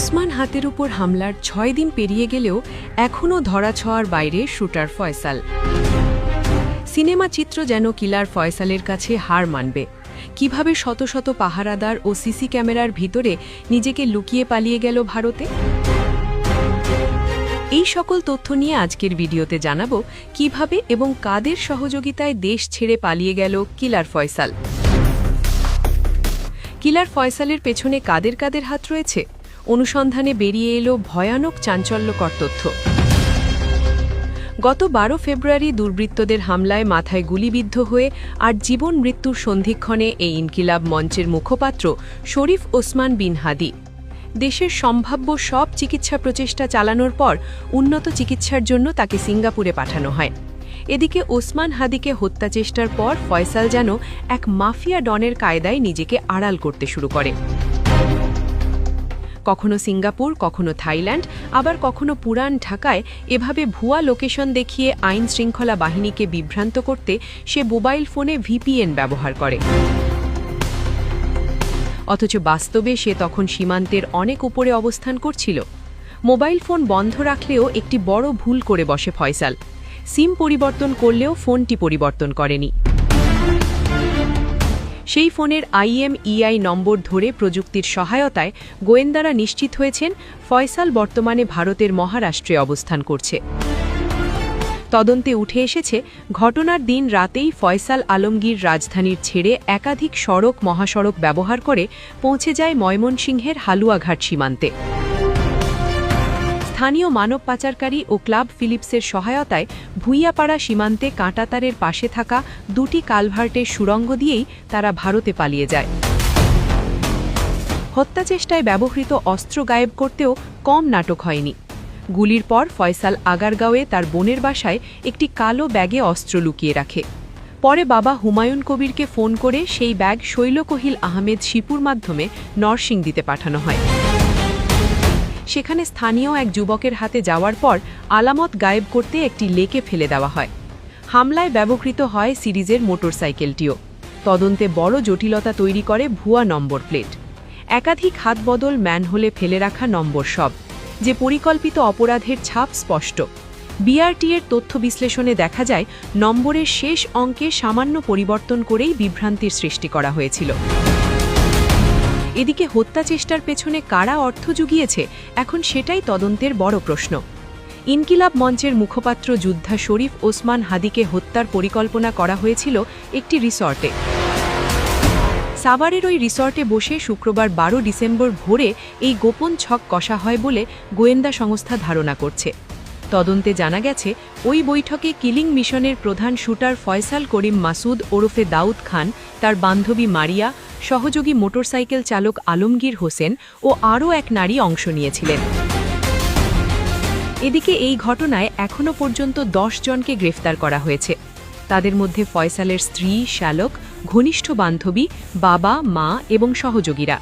ওসমান হাতের উপর হামলার ৬ দিন পেরিয়ে গেলেও এখনও ধরাছোঁয়ার বাইরে শুটার ফয়সাল। সিনেমা চিত্র যেন কিলার ফয়সালের কাছে হার মানবে। কিভাবে শত শত পাহারাদার ও সিসি ক্যামেরার ভিতরে নিজেকে লুকিয়ে পালিয়ে গেল ভারতে? এই সকল তথ্য নিয়ে আজকের ভিডিওতে জানাবো কিভাবে এবং কাদের সহযোগিতায় দেশ ছেড়ে পালিয়ে গেল কিলার ফয়সাল। কিলার ফয়সালের পেছনে কাদের কাদের হাত রয়েছে? অনুসন্ধানে বেরিয়ে এলো ভয়ানক চাঞ্চল্যকর তথ্য। গত ১২ ফেব্রুয়ারি দুর্বৃত্তদের হামলায় মাথায় গুলিবিদ্ধ হয়ে আর জীবন মৃত্যুর সন্ধিক্ষণে এই ইনকিলাব মঞ্চের মুখপাত্র শরীফ ওসমান বিন হাদি দেশের সম্ভাব্য সব চিকিৎসা প্রচেষ্টা চালানোর পর উন্নত চিকিৎসার জন্য তাকে সিঙ্গাপুরে পাঠানো হয়। এদিকে ওসমান হাদিকে হত্যা চেষ্টার পর ফয়সাল যেন এক মাফিয়া ডনের কায়দায় নিজেকে আড়াল করতে শুরু করে। কখনো সিঙ্গাপুর, কখনো থাইল্যান্ড, আবার কখনো পুরান ঢাকায় এভাবে ভুয়া লোকেশন দেখিয়ে আইন শৃঙ্খলা বাহিনীকে বিভ্রান্ত করতে সে মোবাইল ফোনে ভিপিএন ব্যবহার করে। অথচ বাস্তবে সে তখন সীমান্তের অনেক উপরে অবস্থান করছিল। মোবাইল ফোন বন্ধ রাখলেও একটি বড় ভুল করে বসে ফয়সাল। সিম পরিবর্তন করলেও ফোনটি পরিবর্তন করেনি। সেই ফোনের IMEI নম্বর ধরে প্রযুক্তির সহায়তায় গোয়েন্দারা নিশ্চিত হয়েছেন ফয়সাল বর্তমানে ভারতের মহারাষ্ট্রে অবস্থান করছে। তদন্তে উঠে এসেছে ঘটনার দিন রাতেই ফয়সাল আলমগীর রাজধানীর ছেড়ে একাধিক সড়ক মহাসড়ক ব্যবহার করে পৌঁছে যায় ময়মনসিংহের হালুয়াঘাট সীমান্তে। স্থানীয় মানব পাচারকারী ও ক্লাব ফিলিপসের সহায়তায় ভুইয়াপাড়া সীমান্তে কাঁটাতারের পাশে থাকা দুটি কালভার্টের সুড়ঙ্গ দিয়েই তারা ভারতে পালিয়ে যায়। হত্যাচেষ্টায় ব্যবহৃত অস্ত্র গায়েব করতেও কম নাটক হয়নি। গুলির পর ফয়সাল আগারগাঁওয়ে তার বোনের বাসায় একটি কালো ব্যাগে অস্ত্র লুকিয়ে রাখে। পরে বাবা হুমায়ুন কবিরকে ফোন করে সেই ব্যাগ শৈলকহিল আহমেদ শিপুর মাধ্যমে নরসিংদীতে পাঠানো হয়। সেখানে স্থানীয় এক যুবকের হাতে যাওয়ার পর আলামত গায়েব করতে একটি লেকে ফেলে দেওয়া হয়। হামলায় ব্যবহৃত হয় সিরিজের মোটরসাইকেলটিও। তদন্তে বড় জটিলতা তৈরি করে ভুয়া নম্বর প্লেট, একাধিক হাতবদল ম্যানহোলে ফেলে রাখা নম্বর, সব যে পরিকল্পিত অপরাধের ছাপ স্পষ্ট। BRT এর তথ্য বিশ্লেষণে দেখা যায় নম্বরের শেষ অঙ্কে সামান্য পরিবর্তন করেই বিভ্রান্তির সৃষ্টি করা হয়েছিল। এদিকে হত্যা চেষ্টার পেছনে কারা অর্থ জুগিয়েছে এখন সেটাই তদন্তের বড় প্রশ্ন। ইনকিলাব মঞ্চের মুখপাত্র যোদ্ধা শরীফ ওসমান হাদিকে হত্যার পরিকল্পনা করা হয়েছিল একটি রিসর্টে। সাভারের ওই রিসর্টে বসে শুক্রবার ১২ ডিসেম্বর ভোরে এই গোপন ছক কষা হয় বলে গোয়েন্দা সংস্থা ধারণা করছে। তদন্তে জানা গেছে ওই বৈঠকে কিলিং মিশনের প্রধান শুটার ফয়সাল করিম মাসুদ ওরফে দাউদ খান, তার বান্ধবী মারিয়া, সহযোগী মোটরসাইকেল চালক আলমগীর হোসেন ও আরও এক নারী অংশ নিয়েছিলেন। এদিকে এই ঘটনায় এখনও পর্যন্ত 10 জনকে গ্রেফতার করা হয়েছে। তাদের মধ্যে ফয়সালের স্ত্রী, শ্যালক, ঘনিষ্ঠ বান্ধবী, বাবা, মা এবং সহযোগীরা।